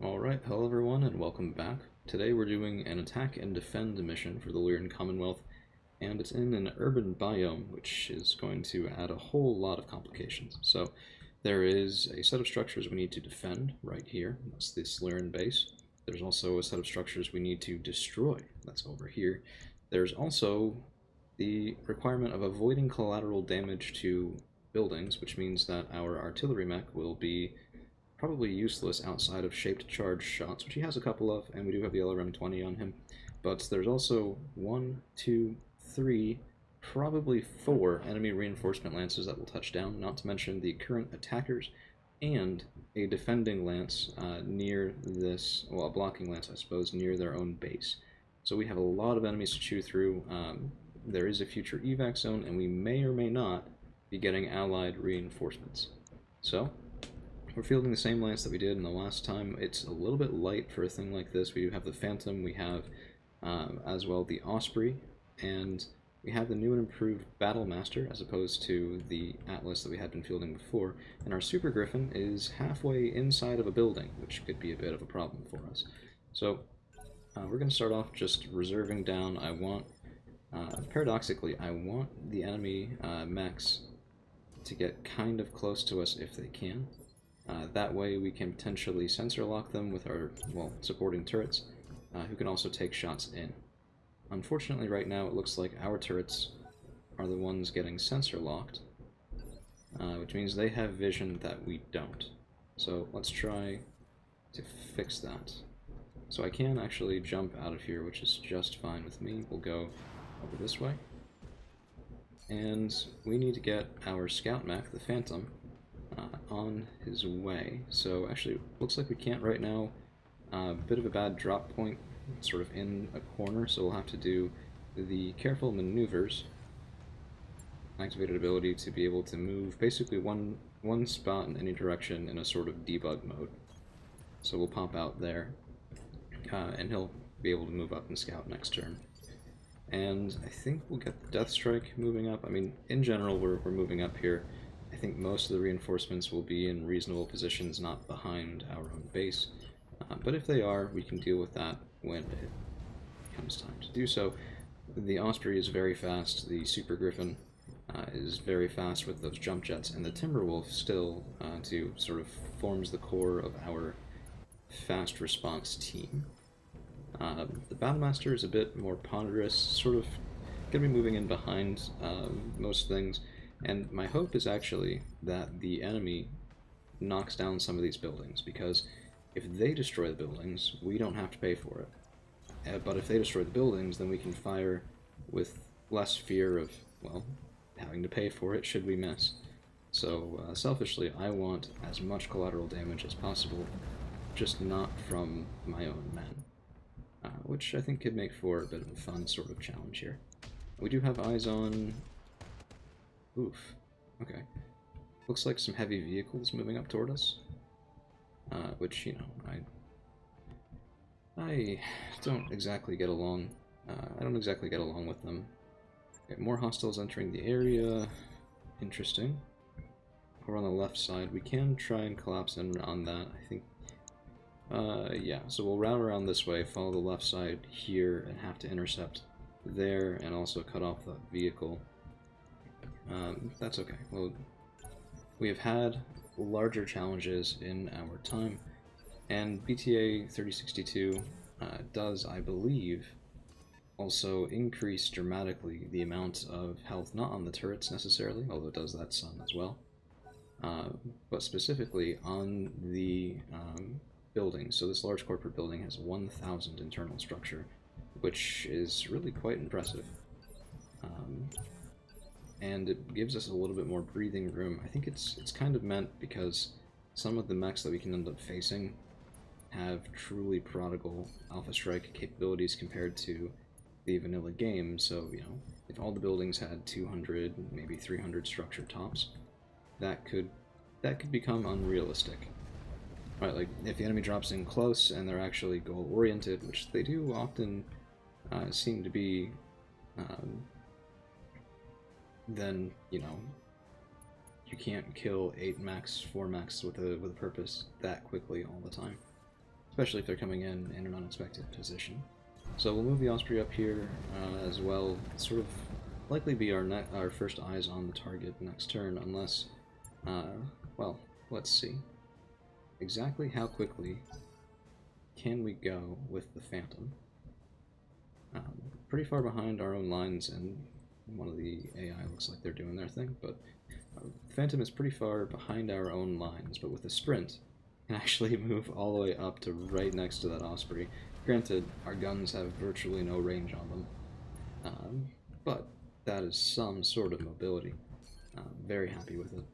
Alright, hello everyone and welcome back. Today we're doing an attack and defend mission for the Lyran Commonwealth, and it's in an urban biome, which is going to add a whole lot of complications. So there is a set of structures we need to defend right here, that's this Lyran Base. There's also a set of structures we need to destroy, that's over here. There's also the requirement of avoiding collateral damage to buildings, which means that our artillery mech will be probably useless outside of shaped charge shots, which he has a couple of, and we do have the LRM-20 on him. But there's also 1, 2, 3, probably 4 enemy reinforcement lances that will touch down, not to mention the current attackers, and a defending lance near this, well, a blocking lance, I suppose, near their own base. So we have a lot of enemies to chew through. There is a future evac zone, and we may or may not be getting allied reinforcements. So we're fielding the same lance that we did in the last time. It's a little bit light for a thing like this. We do have the Phantom, we have as well the Osprey, and we have the new and improved Battlemaster as opposed to the Atlas that we had been fielding before. And our Super Griffin is halfway inside of a building, which could be a bit of a problem for us. So we're going to start off just reserving down. I want, paradoxically, I want the enemy mechs to get kind of close to us if they can. That way we can potentially sensor lock them with our, well, supporting turrets, who can also take shots in. Unfortunately right now it looks like our turrets are the ones getting sensor locked, which means they have vision that we don't. So let's try to fix that. So I can actually jump out of here, which is just fine with me. We'll go over this way. And we need to get our scout mech, the Phantom, on his way. So actually, looks like we can't right now. A bit of a bad drop point, sort of in a corner, so we'll have to do the careful maneuvers. Activated ability to be able to move basically one spot in any direction in a sort of debug mode. So we'll pop out there, and he'll be able to move up and scout next turn. And I think we'll get the Death Strike moving up. I mean, in general, we're moving up here. I think most of the reinforcements will be in reasonable positions, not behind our own base. But if they are, we can deal with that when it comes time to do so. The Osprey is very fast, the Super Griffin is very fast with those jump jets, and the Timberwolf still to sort of forms the core of our fast response team. The Battlemaster is a bit more ponderous, sort of going to be moving in behind most things. And my hope is actually that the enemy knocks down some of these buildings, because if they destroy the buildings, we don't have to pay for it. But if they destroy the buildings, then we can fire with less fear of, well, having to pay for it should we miss. So selfishly, I want as much collateral damage as possible, just not from my own men. Which I think could make for a bit of a fun sort of challenge here. We do have eyes on... Oof. Okay. Looks like some heavy vehicles moving up toward us. Which, you know, I don't exactly get along. I don't exactly get along with them. Okay, more hostiles entering the area. Interesting. We're on the left side. We can try and collapse in on that, I think. Yeah, so we'll route around this way, follow the left side here, and have to intercept there, and also cut off the vehicle. That's okay. Well, we have had larger challenges in our time, and BTA 3062 does, I believe, also increase dramatically the amount of health, not on the turrets necessarily, although it does that some as well, but specifically on the buildings. So this large corporate building has 1,000 internal structure, which is really quite impressive. And it gives us a little bit more breathing room. I think it's kind of meant because some of the mechs that we can end up facing have truly prodigal Alpha Strike capabilities compared to the vanilla game, so, you know, if all the buildings had 200, maybe 300 structure tops, that could become unrealistic. Right, like, if the enemy drops in close and they're actually goal-oriented, which they do often seem to be, then, you know, you can't kill 8 mechs, 4 mechs with a purpose that quickly all the time. especially if they're coming in an unexpected position. So we'll move the Osprey up here as well, sort of likely be our first eyes on the target next turn, unless, well, let's see. Exactly how quickly can we go with the Phantom? Pretty far behind our own lines, and one of the AI looks like they're doing their thing, but Phantom is pretty far behind our own lines, but with a sprint, can actually move all the way up to right next to that Osprey. Granted, our guns have virtually no range on them, but that is some sort of mobility. Very happy with it.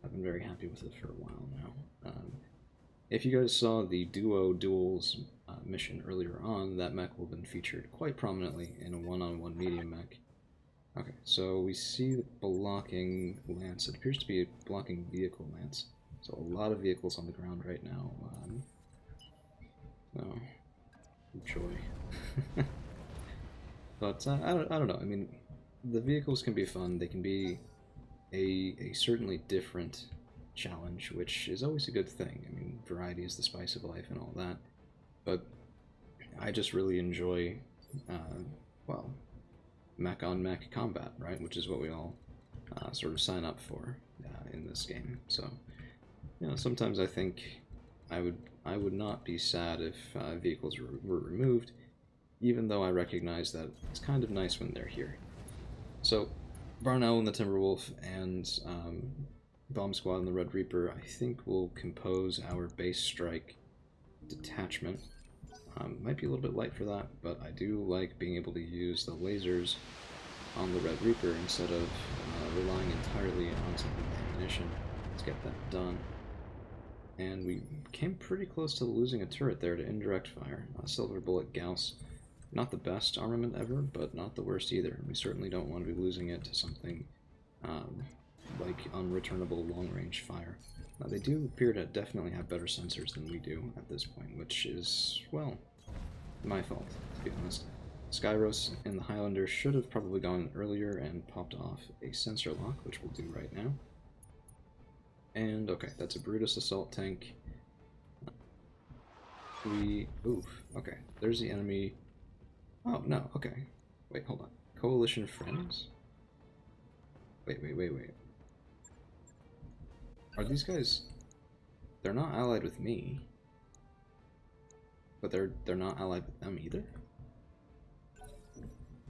I've been very happy with it for a while now. If you guys saw the duels mission earlier on, that mech will have been featured quite prominently in a one-on-one medium mech. Okay, so we see the blocking lance. It appears to be a blocking vehicle lance. So a lot of vehicles on the ground right now. Oh, joy. But I don't know. I mean, the vehicles can be fun. They can be a certainly different challenge, which is always a good thing. I mean, variety is the spice of life and all that. But I just really enjoy, well, mech on mech combat, right? Which is what we all sort of sign up for in this game. So, you know, sometimes I think I would not be sad if vehicles were removed, even though I recognize that it's kind of nice when they're here. So, Barnell and the Timberwolf and Bomb Squad and the Red Reaper, I think will compose our base strike detachment. Might be a little bit light for that, but I do like being able to use the lasers on the Red Reaper instead of relying entirely on something with ammunition. Let's get that done. And we came pretty close to losing a turret there to indirect fire. Silver Bullet Gauss. Not the best armament ever, but not the worst either. We certainly don't want to be losing it to something like unreturnable long-range fire. They do appear to definitely have better sensors than we do at this point, which is, well, my fault, to be honest. Skyros and the Highlander should have probably gone earlier and popped off a sensor lock, which we'll do right now. And, okay, that's a Brutus assault tank. Oof, okay, there's the enemy. Oh, no, okay. Wait, hold on. Coalition friends? Wait. Are these guys... They're not allied with me. But they're not allied with them either?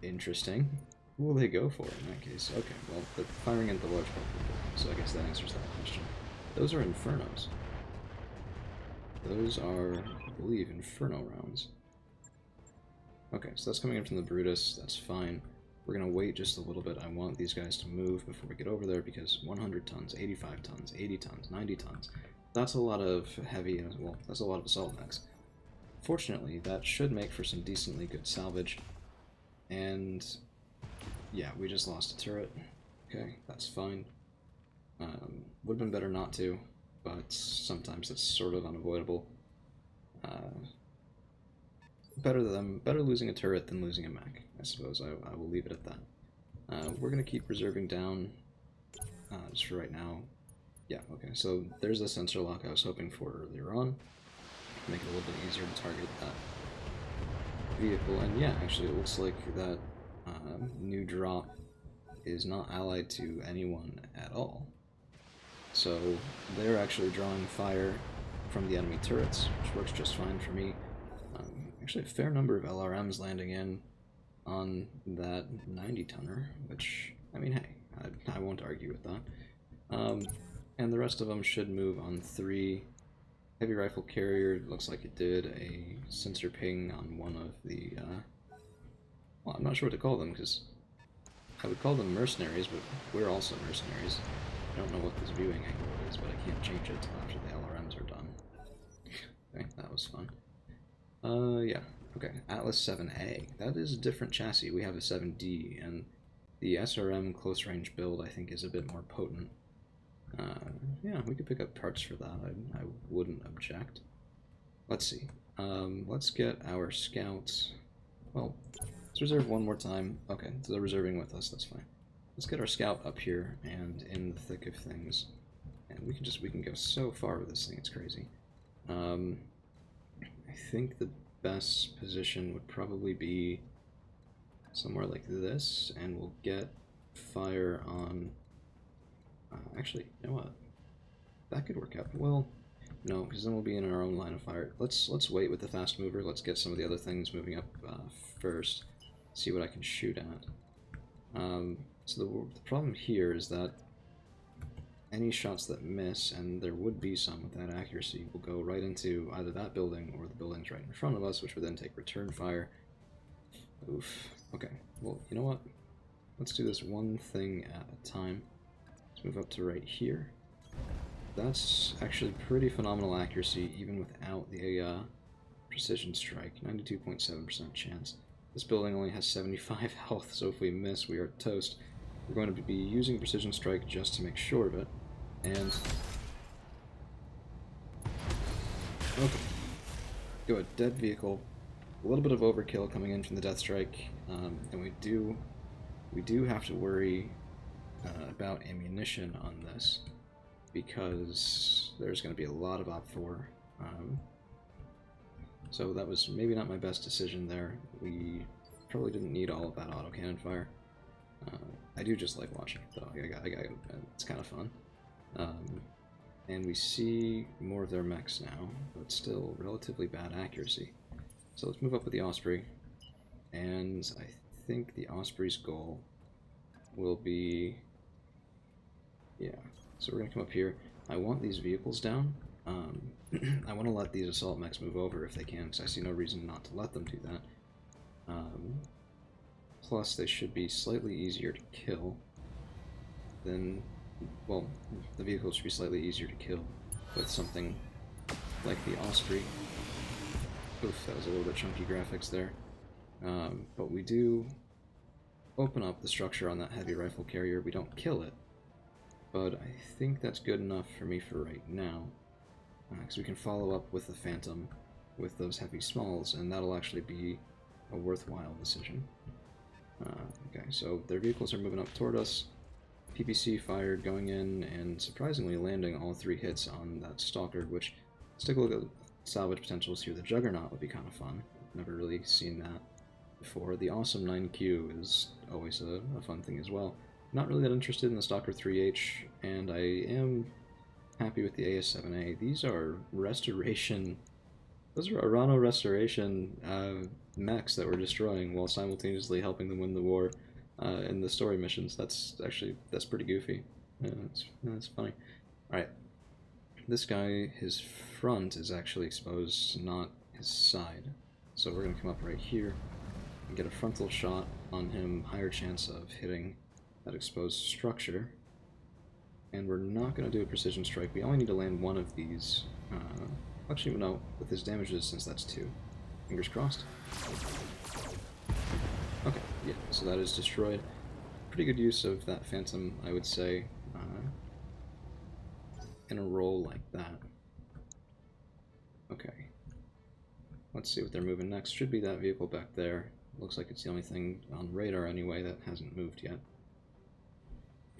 Interesting. Who will they go for in that case? Okay, well, they're firing at the large part, so I guess that answers that question. Those are Infernos. Those are, I believe, Inferno rounds. Okay, so that's coming in from the Brutus, that's fine. We're going to wait just a little bit. I want these guys to move before we get over there, because 100 tons, 85 tons, 80 tons, 90 tons, that's a lot of heavy, well, that's a lot of assault mechs. Fortunately, that should make for some decently good salvage. And yeah, we just lost a turret. Okay, that's fine. Would have been better not to, but sometimes it's sort of unavoidable. Better losing a turret than losing a mech, I suppose. I will leave it at that. We're gonna keep reserving down just for right now. Yeah, okay, so there's the sensor lock I was hoping for earlier on. Make it a little bit easier to target that vehicle, and yeah, actually it looks like that new drop is not allied to anyone at all. So they're actually drawing fire from the enemy turrets, which works just fine for me. Actually a fair number of LRMs landing in on that 90-tonner, which, I mean, hey, I won't argue with that. And the rest of them should move on 3. Heavy rifle carrier, looks like it did a sensor ping on one of the, well, I'm not sure what to call them, because I would call them mercenaries, but we're also mercenaries. I don't know what this viewing angle is, but I can't change it until after the LRMs are done. Okay, that was fun. Yeah, okay, Atlas 7A. That is a different chassis. We have a 7D, and the SRM close range build, I think, is a bit more potent. Yeah, we could pick up parts for that. I wouldn't object. Let's see. Let's get our scouts. Well, let's reserve one more time. Okay, so they're reserving with us. That's fine. Let's get our scout up here and in the thick of things. And we can go so far with this thing. It's crazy. think the best position would probably be somewhere like this, and we'll get fire on... actually, you know what? That could work out. Well, no, because then we'll be in our own line of fire. Let's wait with the fast mover. Let's get some of the other things moving up first. See what I can shoot at. So the problem here is that any shots that miss, and there would be some with that accuracy, will go right into either that building or the buildings right in front of us, which would then take return fire. Oof. Okay, well, you know what? Let's do this one thing at a time. Let's move up to right here. That's actually pretty phenomenal accuracy, even without the precision strike. 92.7% chance. This building only has 75 health, so if we miss, we are toast. We're going to be using precision strike just to make sure of it. And... okay. Good. Dead vehicle. A little bit of overkill coming in from the death strike, and we do have to worry about ammunition on this, because there's going to be a lot of Op 4. So that was maybe not my best decision there. We probably didn't need all of that autocannon fire. I do just like watching it, though. It's kind of fun. And we see more of their mechs now, but still relatively bad accuracy. So let's move up with the Osprey, and I think the Osprey's goal will be... yeah, so we're going to come up here. I want these vehicles down. I want to let these assault mechs move over if they can, because I see no reason not to let them do that. Plus, they should be slightly easier to kill than... well, the vehicles should be slightly easier to kill with something like the Osprey. Oof, that was a little bit chunky graphics there. But we do open up the structure on that heavy rifle carrier. We don't kill it, but I think that's good enough for me for right now, because we can follow up with the Phantom with those heavy smalls, and that'll actually be a worthwhile decision. Okay, so their vehicles are moving up toward us. PPC fired, going in, and surprisingly landing all 3 hits on that Stalker, which, let's take a look at salvage potentials here. The Juggernaut would be kind of fun. Never really seen that before. The awesome 9Q is always a fun thing as well. Not really that interested in the Stalker 3H, and I am happy with the AS-7A. These are restoration... those are Arano restoration mechs that we're destroying while simultaneously helping them win the war in the story missions. That's pretty goofy. That's funny. Alright. This guy, his front is actually exposed, not his side. So we're going to come up right here and get a frontal shot on him, higher chance of hitting that exposed structure. And we're not going to do a precision strike. We only need to land one of these. Actually, no, with his damage resistance, that's 2. Fingers crossed. Okay, yeah, so that is destroyed. Pretty good use of that Phantom, I would say, in a role like that. Okay. Let's see what they're moving next. Should be that vehicle back there. Looks like it's the only thing on radar anyway that hasn't moved yet.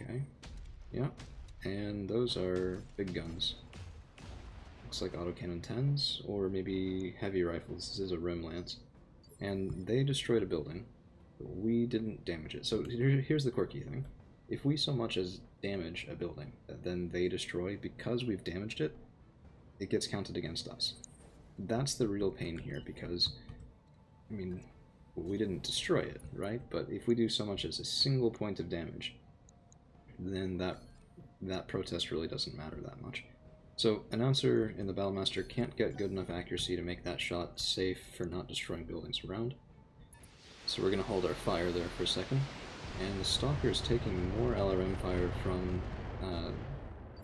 Okay. Yeah. And those are big guns. Looks like autocannon 10s, or maybe heavy rifles. This is a rim lance. And they destroyed a building, but we didn't damage it. So here's the quirky thing. If we so much as damage a building that then they destroy because we've damaged it, it gets counted against us. That's the real pain here, because, I mean, we didn't destroy it, right? But if we do so much as a single point of damage, then that protest really doesn't matter that much. So, Announcer in the Battlemaster can't get good enough accuracy to make that shot safe for not destroying buildings around. So we're going to hold our fire there for a second. And the Stalker is taking more LRM fire from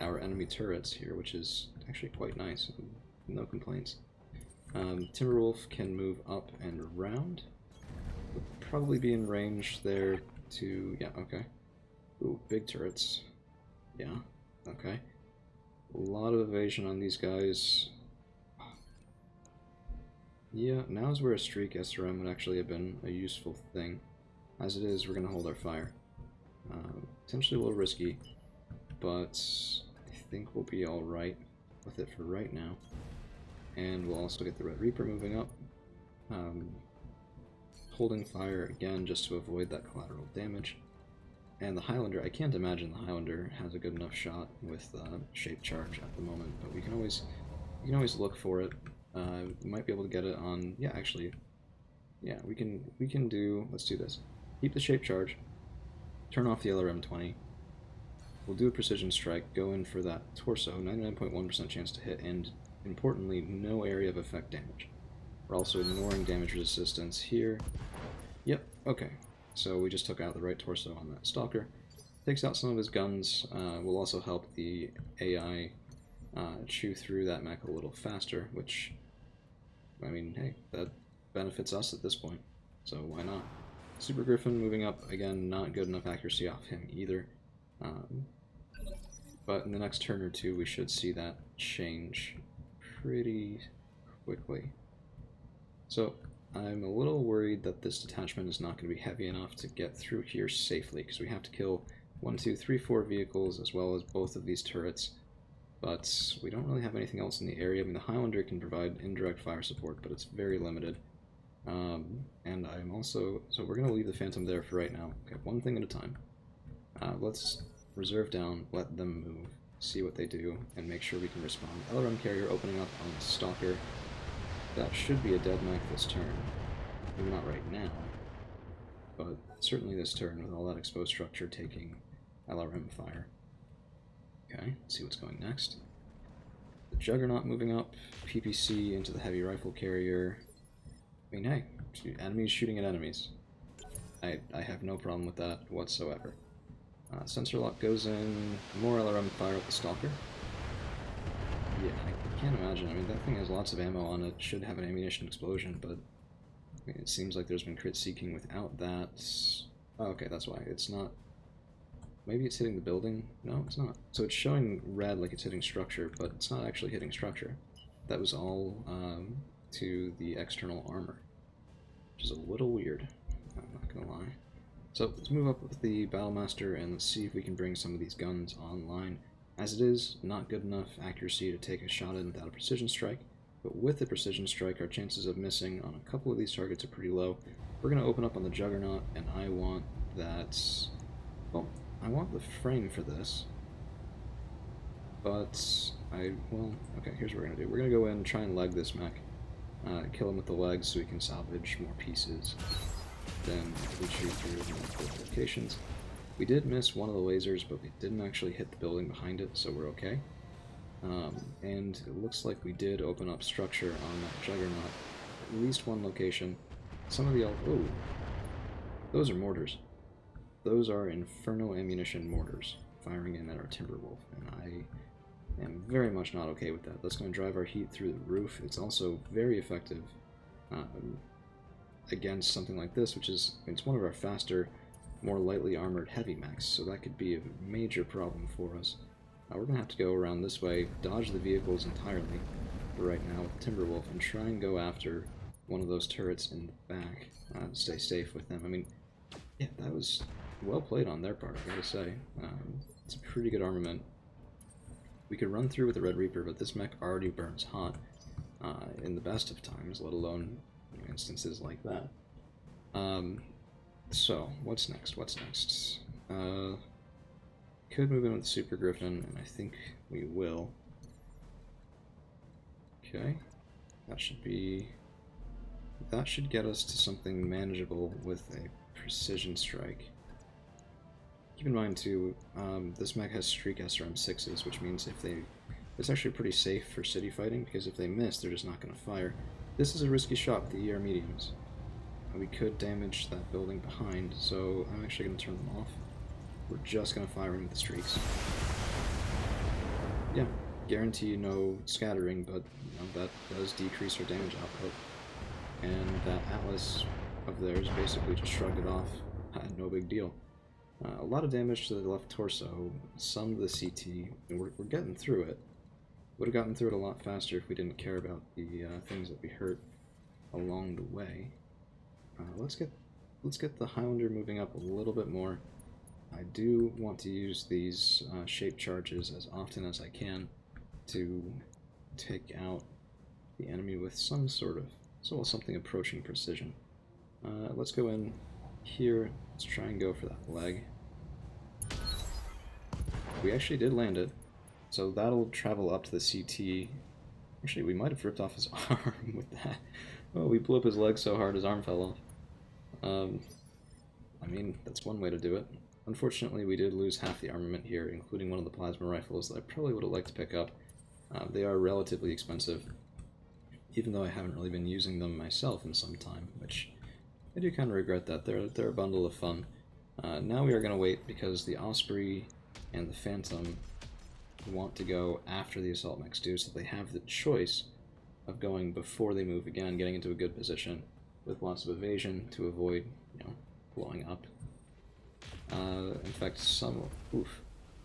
our enemy turrets here, which is actually quite nice. No complaints. Timberwolf can move up and around. Would probably be in range there to... yeah, okay. Ooh, big turrets. Yeah, okay. A lot of evasion on these guys. Yeah, now is where a streak SRM would actually have been a useful thing. As it is, we're going to hold our fire. Potentially a little risky, but I think we'll be alright with it for right now. and we'll also get the Red Reaper moving up. Holding fire again just to avoid that collateral damage. And the Highlander, I can't imagine the Highlander has a good enough shot with Shape Charge at the moment, but we can always look for it. We might be able to get it on, yeah, actually, yeah, we can do, let's do this. Keep the Shape Charge, turn off the LRM-20, we'll do a Precision Strike, go in for that torso, 99.1% chance to hit, and importantly, no area of effect damage. We're also ignoring damage resistance here. Yep, okay. So we just took out the right torso on that Stalker. Takes out some of his guns. Will also help the AI chew through that mech a little faster, which, I mean, hey, that benefits us at this point, so why not? Super Griffin moving up, again, not good enough accuracy off him either. But in the next turn or two, we should see that change pretty quickly. So I'm a little worried that this detachment is not going to be heavy enough to get through here safely, because we have to kill 1, 2, 3, 4 vehicles as well as both of these turrets. But we don't really have anything else in the area. I mean, the Highlander can provide indirect fire support, but it's very limited. And I'm also... So we're going to leave the Phantom there for right now. Okay, one thing at a time. Let's reserve down, let them move, see what they do, and make sure we can respond. LRM carrier opening up on the Stalker. That should be a dead mech this turn. Maybe not right now, but certainly this turn with all that exposed structure taking LRM fire. Okay, let's see what's going next. The Juggernaut moving up, PPC into the heavy rifle carrier. I mean, hey, enemies shooting at enemies. I have no problem with that whatsoever. Sensor lock goes in, more LRM fire at the Stalker. Yeah, I can't imagine. I mean, that thing has lots of ammo on it, should have an ammunition explosion, but I mean, it seems like there's been crit seeking without that. Oh, okay, that's why. It's not... Maybe it's hitting the building? No, it's not. So it's showing red like it's hitting structure, but it's not actually hitting structure. That was all to the external armor, which is a little weird, I'm not gonna lie. So let's move up with the Battlemaster and let's see if we can bring some of these guns online. As it is, not good enough accuracy to take a shot in without a precision strike, but with the precision strike, our chances of missing on a couple of these targets are pretty low. We're going to open up on the Juggernaut, and I want that... Well, I want the frame for this, but well, okay, here's what we're going to do. We're going to go in and try and leg this mech, kill him with the legs so we can salvage more pieces, then we shoot through multiple locations. We did miss one of the lasers, but we didn't actually hit the building behind it, so we're okay. And it looks like we did open up structure on that Juggernaut. At least one location. Some of the... Oh! Those are mortars. Those are Inferno ammunition mortars firing in at our Timberwolf, and I am very much not okay with that. That's going to drive our heat through the roof. It's also very effective against something like this, which is... It's one of our faster, more lightly armored heavy mechs, so that could be a major problem for us. We're going to have to go around this way, dodge the vehicles entirely for right now with Timberwolf, and try and go after one of those turrets in the back to stay safe with them. I mean, yeah, that was well played on their part, I gotta say. It's a pretty good armament. We could run through with the Red Reaper, but this mech already burns hot in the best of times, let alone instances like that. So, what's next? What's next? Could move in with the Super Griffin, and I think we will. Okay, that should get us to something manageable with a precision strike. Keep in mind too, this mech has streak SRM-6s, which means it's actually pretty safe for city fighting, because if they miss, they're just not going to fire. This is a risky shot with the ER mediums. We could damage that building behind, so I'm actually going to turn them off. We're just going to fire in with the streaks. Yeah, guarantee no scattering, but that does decrease our damage output. And that Atlas of theirs basically just shrugged it off. No big deal. A lot of damage to the left torso, some of the CT, and we're getting through it. Would have gotten through it a lot faster if we didn't care about the things that we hurt along the way. Let's get the Highlander moving up a little bit more. I do want to use these shape charges as often as I can to take out the enemy with some sort of, something approaching precision. Let's go in here. Let's try and go for that leg. We actually did land it, so that'll travel up to the CT. Actually, we might have ripped off his arm with that. Oh, we blew up his leg so hard his arm fell off. I mean, that's one way to do it. Unfortunately, we did lose half the armament here, including one of the plasma rifles that I probably would have liked to pick up. They are relatively expensive, even though I haven't really been using them myself in some time, which I do kind of regret that. They're a bundle of fun. Now we are going to wait because the Osprey and the Phantom want to go after the Assault Mechs do, so they have the choice of going before they move again, getting into a good position with lots of evasion to avoid, blowing up. In fact,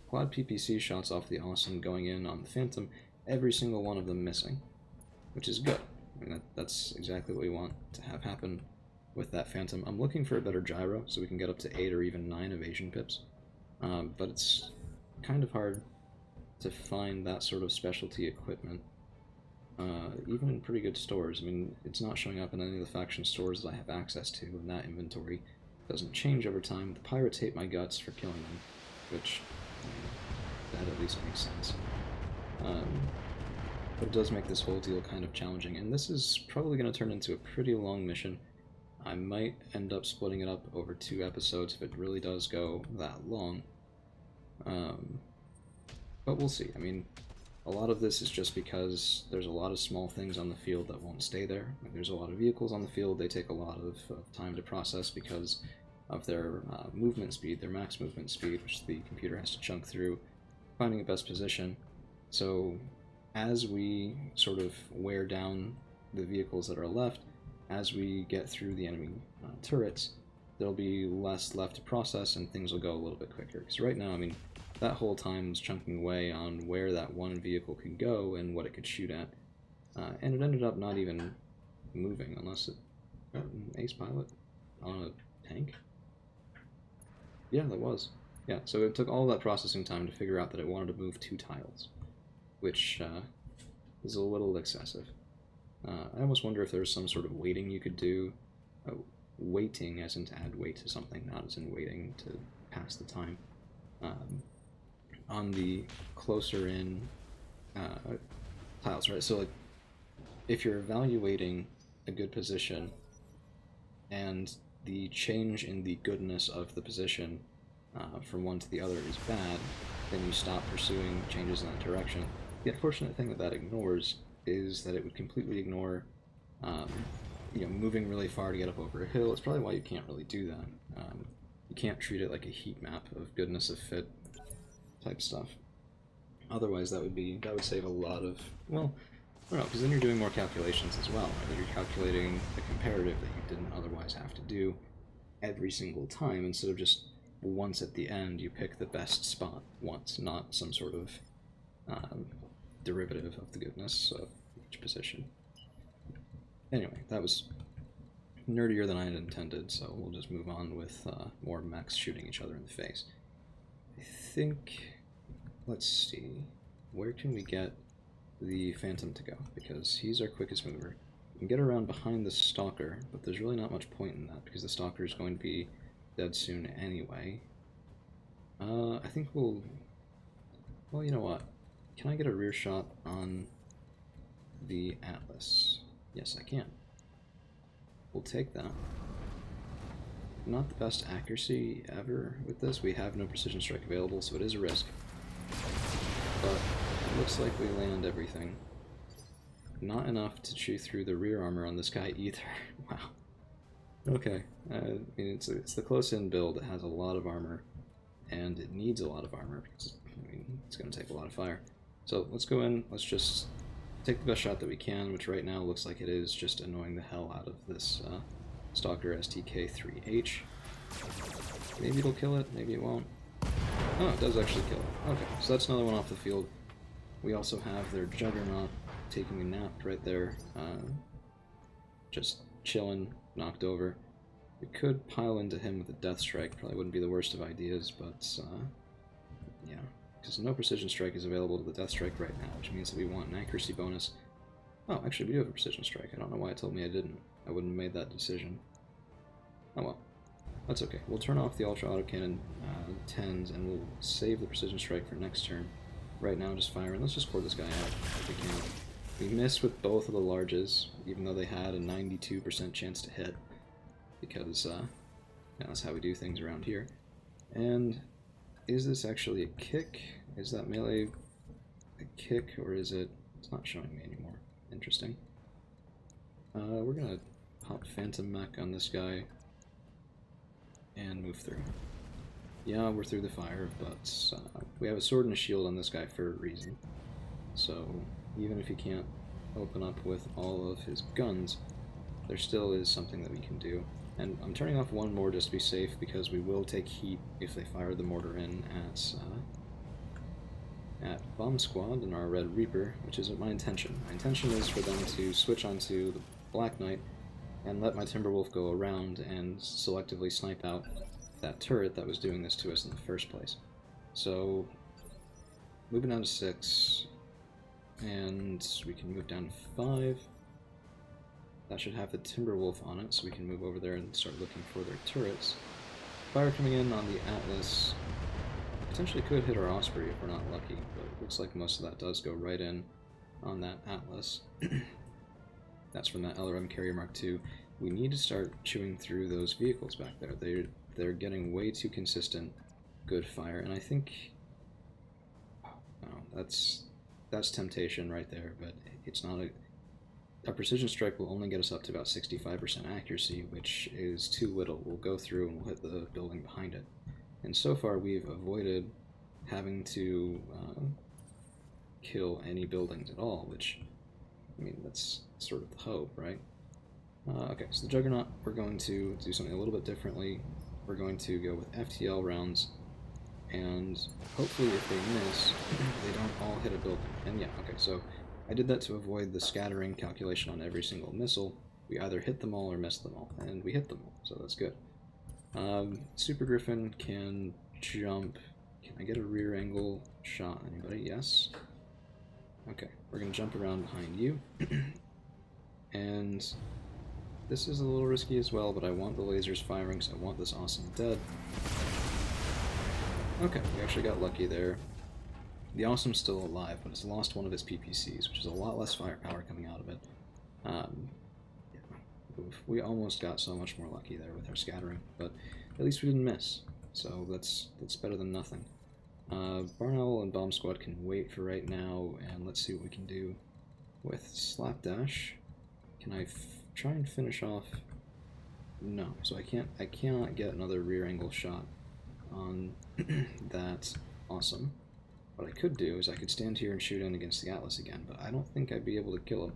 quad PPC shots off the Awesome going in on the Phantom, every single one of them missing, which is good. I mean, that's exactly what we want to have happen with that Phantom. I'm looking for a better gyro so we can get up to 8 or even 9 evasion pips, but it's kind of hard to find that sort of specialty equipment, even in pretty good stores. I mean, it's not showing up in any of the faction stores that I have access to, and that inventory doesn't change over time. The pirates hate my guts for killing them, which, that at least makes sense. But it does make this whole deal kind of challenging, and this is probably going to turn into a pretty long mission. I might end up splitting it up over 2 episodes if it really does go that long. But we'll see. I mean, a lot of this is just because there's a lot of small things on the field that won't stay there. Like, there's a lot of vehicles on the field. They take a lot of time to process because of their movement speed, their max movement speed, which the computer has to chunk through, finding a best position. So as we sort of wear down the vehicles that are left, as we get through the enemy turrets, there'll be less left to process and things will go a little bit quicker. Because right now, I mean, that whole time was chunking away on where that one vehicle could go and what it could shoot at. And it ended up not even moving unless it... an ace pilot on a tank? Yeah, that was. Yeah, so it took all that processing time to figure out that it wanted to move 2 tiles, which is a little excessive. I almost wonder if there's some sort of weighting you could do. Weighting as in to add weight to something, not as in waiting to pass the time. On the closer in tiles, right? So, like, if you're evaluating a good position and the change in the goodness of the position from one to the other is bad, then you stop pursuing changes in that direction. The unfortunate thing that ignores is that it would completely ignore moving really far to get up over a hill. It's probably why you can't really do that. You can't treat it like a heat map of goodness of fit type stuff. Otherwise, that would save a lot of, well, I don't know, because then you're doing more calculations as well. Right? You're calculating the comparative that you didn't otherwise have to do every single time, instead of just once at the end you pick the best spot once, not some sort of derivative of the goodness of each position. Anyway, that was nerdier than I had intended, so we'll just move on with more mechs shooting each other in the face. I think, let's see, where can we get the Phantom to go? Because he's our quickest mover. We can get around behind the Stalker, but there's really not much point in that, because the Stalker is going to be dead soon anyway. I think well, you know what? Can I get a rear shot on the Atlas? Yes, I can. We'll take that. Not the best accuracy ever with this. We have no precision strike available, so it is a risk. But it looks like we land everything. Not enough to chew through the rear armor on this guy either. Wow. Okay. I mean, it's the close-in build. It has a lot of armor, and it needs a lot of armor because it's going to take a lot of fire. So let's go in. Let's just take the best shot that we can, which right now looks like it is just annoying the hell out of this Stalker STK-3H. Maybe it'll kill it, maybe it won't. Oh, it does actually kill it. Okay, so that's another one off the field. We also have their Juggernaut taking a nap right there, just chilling, knocked over. We could pile into him with a Death Strike, probably wouldn't be the worst of ideas, but yeah. Because no precision strike is available to the Death Strike right now, which means that we want an accuracy bonus. Oh, actually, we do have a precision strike. I don't know why it told me I didn't. I wouldn't have made that decision. Oh well. That's okay. We'll turn off the Ultra Autocannon 10s, and we'll save the precision strike for next turn. Right now, just firing. Let's just core this guy out if we can. We missed with both of the larges, even though they had a 92% chance to hit, because that's how we do things around here. And is this actually a kick? Is that melee a kick, or is it... It's not showing me anymore. Interesting. We're gonna pop Phantom Mech on this guy and move through. Yeah, we're through the fire, but we have a sword and a shield on this guy for a reason. So even if he can't open up with all of his guns, there still is something that we can do. And I'm turning off one more just to be safe, because we will take heat if they fire the mortar in at Bomb Squad and our Red Reaper, which isn't my intention. My intention is for them to switch onto the Black Knight and let my Timberwolf go around and selectively snipe out that turret that was doing this to us in the first place. So, moving down to 6, and we can move down to 5. That should have the Timberwolf on it, so we can move over there and start looking for their turrets. Fire coming in on the Atlas potentially could hit our Osprey if we're not lucky, but it looks like most of that does go right in on that Atlas. That's from that LRM Carrier Mark II. We need to start chewing through those vehicles back there. They're getting way too consistent good fire, and I think... Oh, that's temptation right there, but it's not a... A precision strike will only get us up to about 65% accuracy, which is too little. We'll go through and we'll hit the building behind it. And so far we've avoided having to kill any buildings at all, which, I mean, that's sort of the hope, right? Okay, so the Juggernaut, we're going to do something a little bit differently. We're going to go with FTL rounds, and hopefully if they miss, they don't all hit a building. And yeah, okay, so I did that to avoid the scattering calculation on every single missile. We either hit them all or missed them all, and we hit them all, so that's good. Super Griffin can jump. Can I get a rear angle shot? Anybody? Yes? Okay, we're going to jump around behind you. And this is a little risky as well, but I want the lasers firing, so I want this awesome dead. Okay, we actually got lucky there. The Awesome's still alive, but it's lost one of its PPCs, which is a lot less firepower coming out of it. Yeah, we almost got so much more lucky there with our scattering, but at least we didn't miss, so that's better than nothing. Barn Owl and Bomb Squad can wait for right now, and let's see what we can do with Slapdash. Can I try and finish off? No, so I cannot get another rear angle shot on that Awesome. What I could do is I could stand here and shoot in against the Atlas again, but I don't think I'd be able to kill him.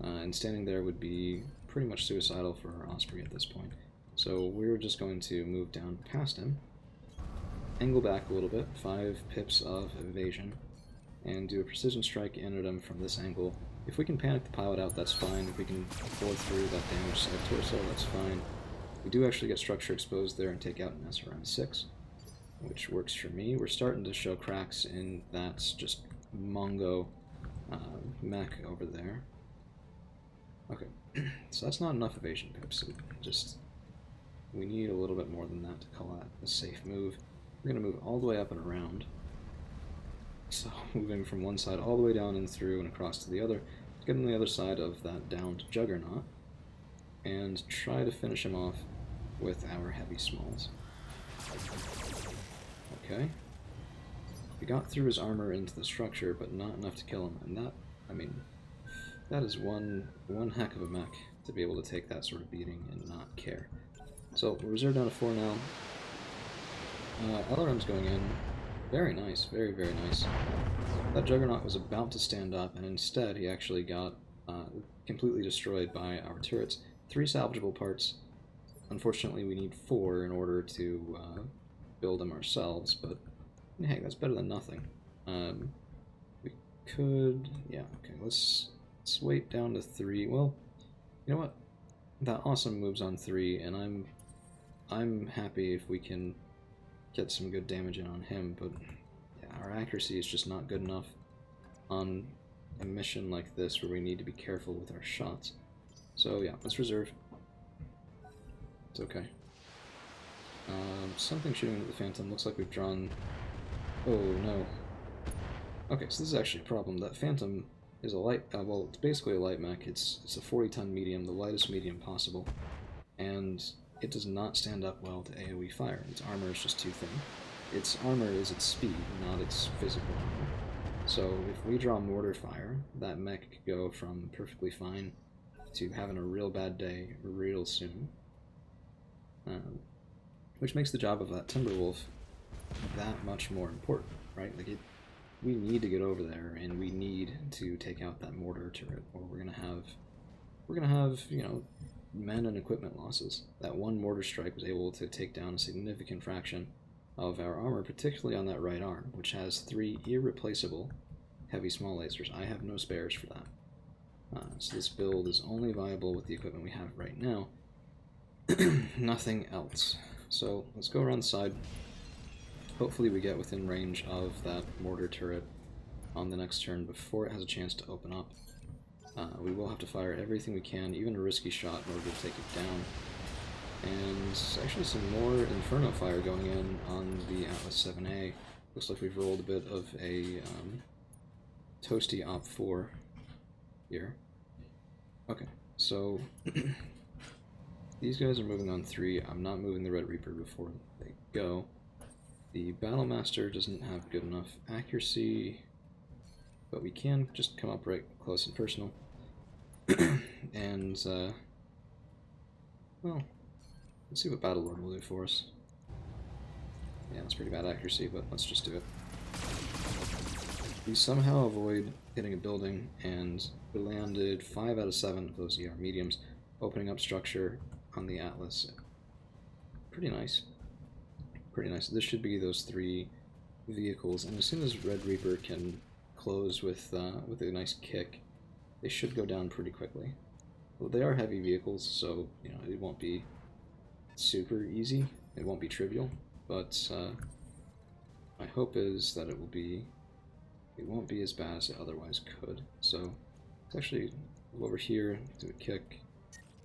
And standing there would be pretty much suicidal for our Osprey at this point. So we're just going to move down past him, angle back a little bit, 5 pips of evasion, and do a precision strike in at him from this angle. If we can panic the pilot out, that's fine. If we can bore through that damaged side torso, that's fine. We do actually get structure exposed there and take out an SRM-6, which works for me. We're starting to show cracks in that just Mongo mech over there. Okay, so that's not enough evasion pips. We need a little bit more than that to call that a safe move. We're going to move all the way up and around. So moving from one side all the way down and through and across to the other, to get on the other side of that downed Juggernaut, and try to finish him off with our heavy smalls. Okay. We got through his armor into the structure, but not enough to kill him, and that, I mean, that is one heck of a mech to be able to take that sort of beating and not care. So, we're reserved down to 4 now. LRM's going in. Very nice, very, very nice. That Juggernaut was about to stand up, and instead he actually got completely destroyed by our turrets. 3 salvageable parts. Unfortunately, we need 4 in order to build them ourselves, but hey, that's better than nothing. We could... yeah, okay, let's wait down to 3. Well, you know what? That Awesome moves on 3, and I'm happy if we can get some good damage in on him, but yeah, our accuracy is just not good enough on a mission like this where we need to be careful with our shots. So yeah, let's reserve. It's okay. Something shooting at the Phantom. Looks like we've drawn... Oh, no. Okay, so this is actually a problem. That Phantom is a light... well, it's basically a light mech. It's a 40-ton medium, the lightest medium possible. And it does not stand up well to AoE fire. Its armor is just too thin. Its armor is its speed, not its physical armor. So if we draw mortar fire, that mech could go from perfectly fine to having a real bad day real soon. Which makes the job of that Timberwolf that much more important, right? Like we need to get over there, and we need to take out that mortar turret, or we're gonna have, you know, men and equipment losses. That one mortar strike was able to take down a significant fraction of our armor, particularly on that right arm, which has 3 irreplaceable heavy small lasers. I have no spares for that. So this build is only viable with the equipment we have right now. Nothing else. So let's go around the side. Hopefully we get within range of that mortar turret on the next turn before it has a chance to open up. We will have to fire everything we can, even a risky shot, in order to take it down. And actually some more Inferno fire going in on the Atlas 7A. Looks like we've rolled a bit of a toasty Op 4 here. Okay, so these guys are moving on 3. I'm not moving the Red Reaper before they go. The Battlemaster doesn't have good enough accuracy, but we can just come up right close and personal. And, well, let's see what Battlelord will do for us. Yeah, that's pretty bad accuracy, but let's just do it. We somehow avoid hitting a building, and we landed 5 out of 7 of those ER mediums, opening up structure on the Atlas. Pretty nice. Pretty nice. This should be those 3 vehicles, and as soon as Red Reaper can close with a nice kick, they should go down pretty quickly. Well, they are heavy vehicles, so you know it won't be super easy. It won't be trivial, but my hope is that it won't be as bad as it otherwise could. So let's actually go over here, do a kick.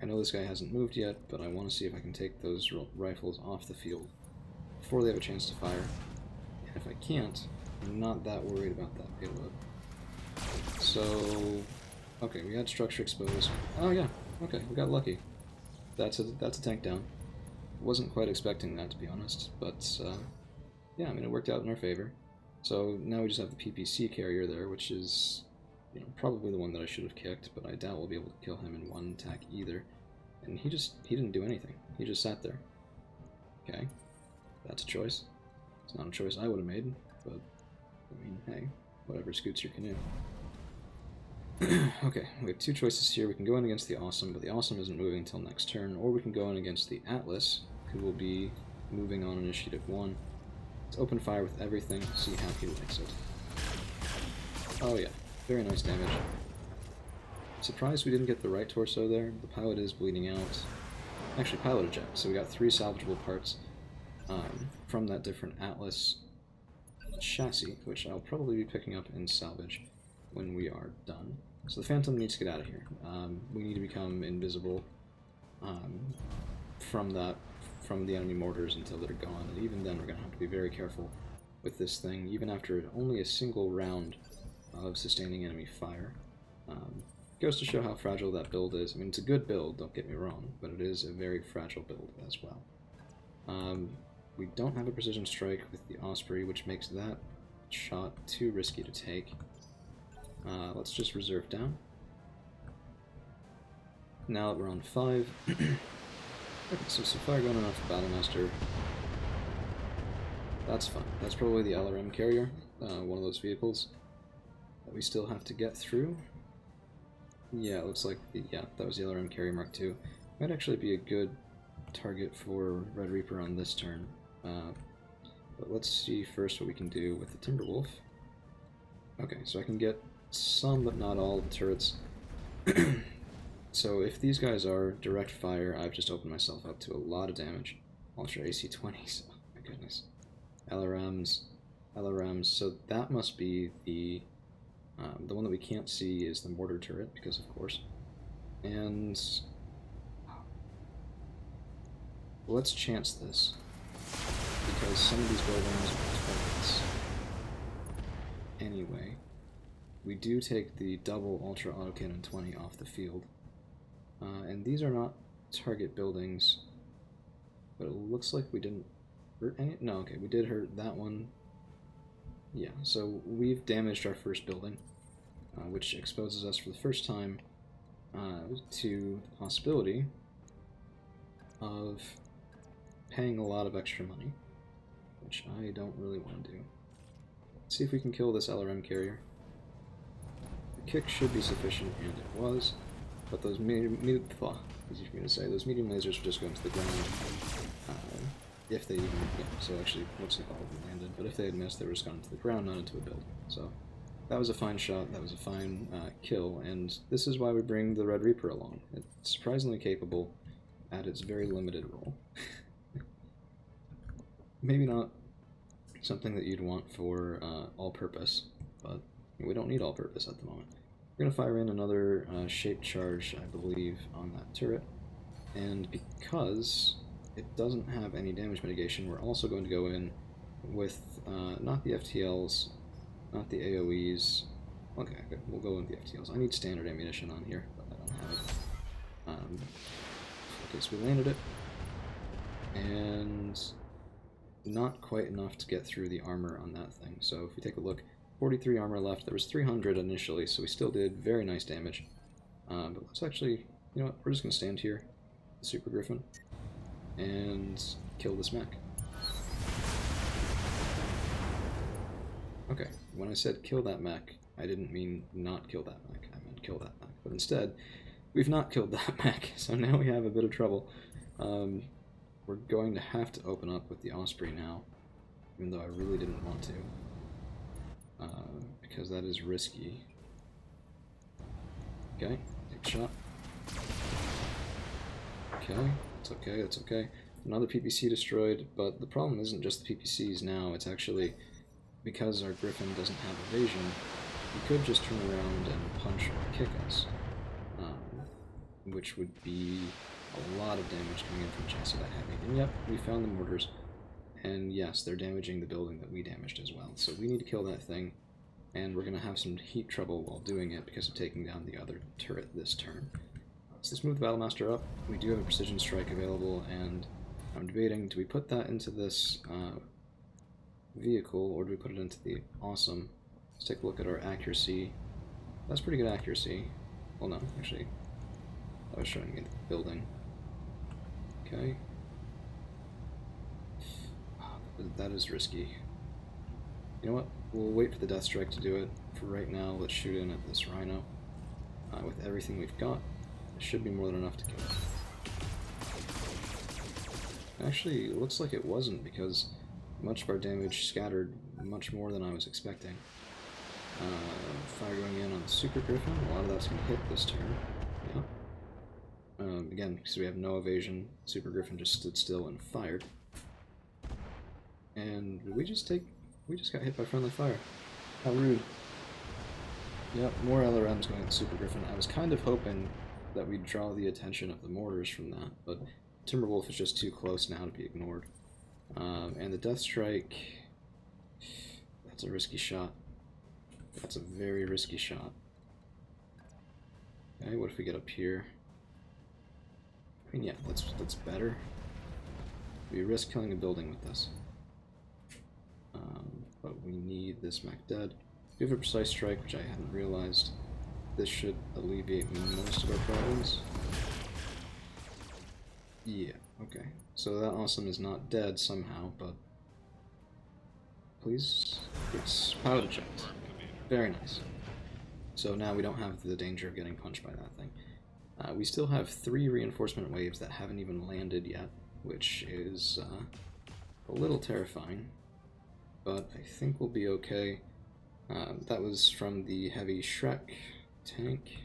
I know this guy hasn't moved yet, but I want to see if I can take those rifles off the field before they have a chance to fire. And if I can't, I'm not that worried about that payload. So, okay, we had structure exposed. Oh yeah, okay, we got lucky. That's a tank down. Wasn't quite expecting that, to be honest, but yeah, I mean it worked out in our favor. So now we just have the PPC carrier there, which is, you know, probably the one that I should have kicked, but I doubt we'll be able to kill him in one attack either. And he didn't do anything. He just sat there. Okay, that's a choice. It's not a choice I would have made, but I mean, hey, whatever scoots your canoe. Okay, we have 2 choices here. We can go in against the Awesome, but the Awesome isn't moving until next turn, or we can go in against the Atlas, who will be moving on initiative 1. Let's open fire with everything, see how he likes it. Oh yeah, very nice damage. I'm surprised we didn't get the right torso there. The pilot is bleeding out. Actually, pilot eject, so we got 3 salvageable parts from that different Atlas chassis, which I'll probably be picking up in salvage when we are done. So the Phantom needs to get out of here. We need to become invisible from the enemy mortars until they're gone, and even then we're going to have to be very careful with this thing, even after only a single round of sustaining enemy fire. Goes to show how fragile that build is. I mean, it's a good build, don't get me wrong, but it is a very fragile build as well. We don't have a precision strike with the Osprey, which makes that shot too risky to take. Let's just reserve down. Now that we're on 5, okay, so some fire going on off the Battlemaster. That's fine. That's probably the LRM carrier, one of those vehicles that we still have to get through. Yeah, it looks like that was the LRM carrier Mark II. Might actually be a good target for Red Reaper on this turn. But let's see first what we can do with the Timberwolf. Okay, so I can get some, but not all, of the turrets. So if these guys are direct fire, I've just opened myself up to a lot of damage. Ultra AC-20s, oh my goodness. LRMs, so that must be the The one that we can't see is the mortar turret, because of course. And let's chance this, because some of these buildings are targets. Anyway, we do take the double Ultra Autocannon 20 off the field. And these are not target buildings, but it looks like we didn't hurt any. No, okay, we did hurt that one. Yeah, so we've damaged our first building, which exposes us for the first time to the possibility of paying a lot of extra money, which I don't really want to do. Let's see if we can kill this LRM carrier. The kick should be sufficient, and it was, but those medium lasers would just go into the ground if they even, yeah, so actually, looks like all of them landed, but if they had missed, they were just gone into the ground, not into a building. So that was a fine shot, that was a fine kill, and this is why we bring the Red Reaper along. It's surprisingly capable at its very limited role. Maybe not something that you'd want for all-purpose, but we don't need all-purpose at the moment. We're going to fire in another shape charge, I believe, on that turret, and because it doesn't have any damage mitigation, we're also going to go in with not the FTLs, not the AoEs. Okay, good. We'll go with the FTLs. I need standard ammunition on here, but I don't have it. Okay, so we landed it, and not quite enough to get through the armor on that thing. So if we take a look, 43 armor left. There was 300 initially, so we still did very nice damage. But let's actually, you know what, we're just going to stand here, the Super Griffin, and kill this mech. Okay, when I said kill that mech, I didn't mean not kill that mech, I meant kill that mech. But instead, we've not killed that mech, so now we have a bit of trouble. We're going to have to open up with the Osprey now, even though I really didn't want to, because that is risky. Okay, take a shot. Okay, it's okay, it's okay. Another PPC destroyed, but the problem isn't just the PPCs now, it's actually because our Griffin doesn't have evasion, he could just turn around and punch or kick us, which would be a lot of damage coming in from chasing that heavy. And yep, we found the mortars, and yes, they're damaging the building that we damaged as well. So we need to kill that thing, and we're going to have some heat trouble while doing it because of taking down the other turret this turn. So let's move the Battlemaster up. We do have a precision strike available, and I'm debating, do we put that into this vehicle, or do we put it into the awesome? Let's take a look at our accuracy. That's pretty good accuracy. Well, no, actually, I was trying to get the building. Okay. That is risky. You know what? We'll wait for the Death Strike to do it. For right now, let's shoot in at this Rhino. With everything we've got, it should be more than enough to kill it. Actually, it looks like it wasn't, because much of our damage scattered much more than I was expecting. Fire going in on the Super Griffin. A lot of that's going to hit this turn. Yeah. Again, because we have no evasion, Super Griffin just stood still and fired. And did we just got hit by friendly fire. How rude. Yep, more LRMs going at the Super Griffin. I was kind of hoping that we'd draw the attention of the mortars from that, but Timberwolf is just too close now to be ignored. And the Death Strike, that's a risky shot. That's a very risky shot. Okay, what if we get up here? I mean, yeah, that's better. We risk killing a building with this. But we need this mech dead. We have a precise strike, which I hadn't realized. This should alleviate most of our problems. Yeah, okay. So that awesome is not dead somehow, but... Please? Yes, power eject. Very nice. So now we don't have the danger of getting punched by that thing. We still have 3 reinforcement waves that haven't even landed yet, which is a little terrifying, but I think we'll be okay. That was from the heavy Shrek tank.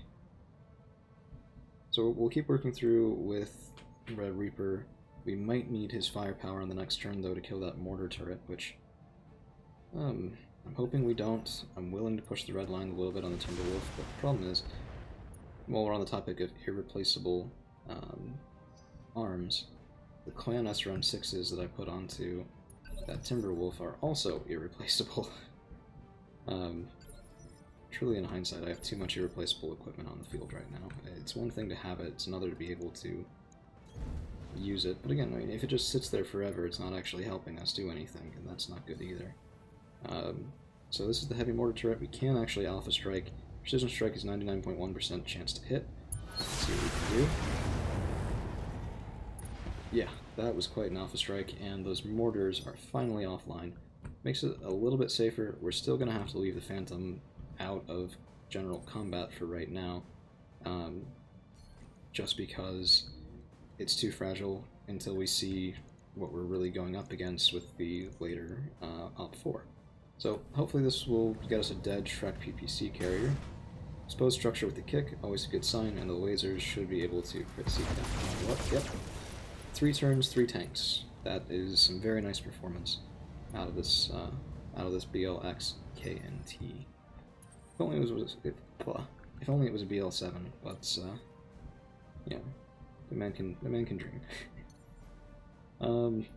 So we'll keep working through with Red Reaper. We might need his firepower on the next turn, though, to kill that mortar turret, which I'm hoping we don't. I'm willing to push the red line a little bit on the Timberwolf, but the problem is, while we're on the topic of irreplaceable arms, the Clan SRM6s that I put onto that Timberwolf are also irreplaceable. Truly, in hindsight, I have too much irreplaceable equipment on the field right now. It's one thing to have it, it's another to be able to use it. But again, I mean, if it just sits there forever, it's not actually helping us do anything, and that's not good either. So this is the heavy mortar turret. We can actually alpha strike. Precision strike is 99.1% chance to hit. Let's see what we can do. Yeah, that was quite an alpha strike, and those mortars are finally offline. Makes it a little bit safer. We're still going to have to leave the Phantom out of general combat for right now, just because it's too fragile until we see what we're really going up against with the later Op 4. So hopefully this will get us a dead Shrek PPC carrier. Exposed structure with the kick, always a good sign, and the lasers should be able to crit seek down. What? Yep. 3 turns, 3 tanks. That is some very nice performance out of this BLX KNT. If only it was a BL7, but yeah, the man can dream.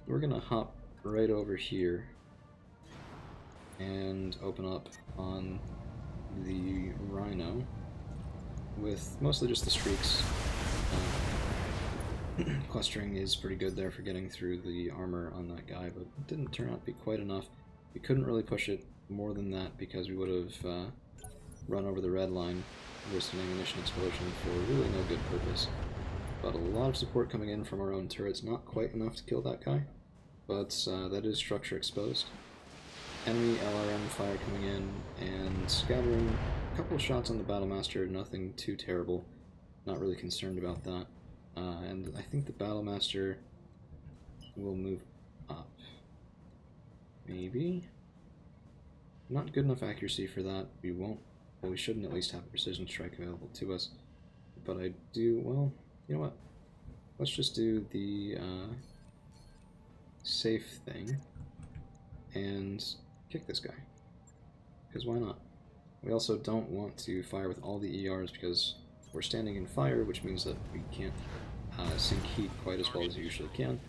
We're gonna hop right over here and open up on the Rhino with mostly just the streaks. Clustering is pretty good there for getting through the armor on that guy, but it didn't turn out to be quite enough. We couldn't really push it more than that because we would have run over the red line, wasting ammunition explosion for really no good purpose. But a lot of support coming in from our own turrets, not quite enough to kill that guy, but that is structure exposed. Enemy LRM fire coming in and scattering a couple of shots on the Battlemaster, nothing too terrible, not really concerned about that. And I think the Battlemaster will move up. Maybe? Not good enough accuracy for that. We won't. Well, we shouldn't at least have a precision strike available to us. But I do, well, you know what? Let's just do the safe thing and kick this guy. Because why not? We also don't want to fire with all the ERs because we're standing in fire, which means that we can't sink heat quite as well as we usually can.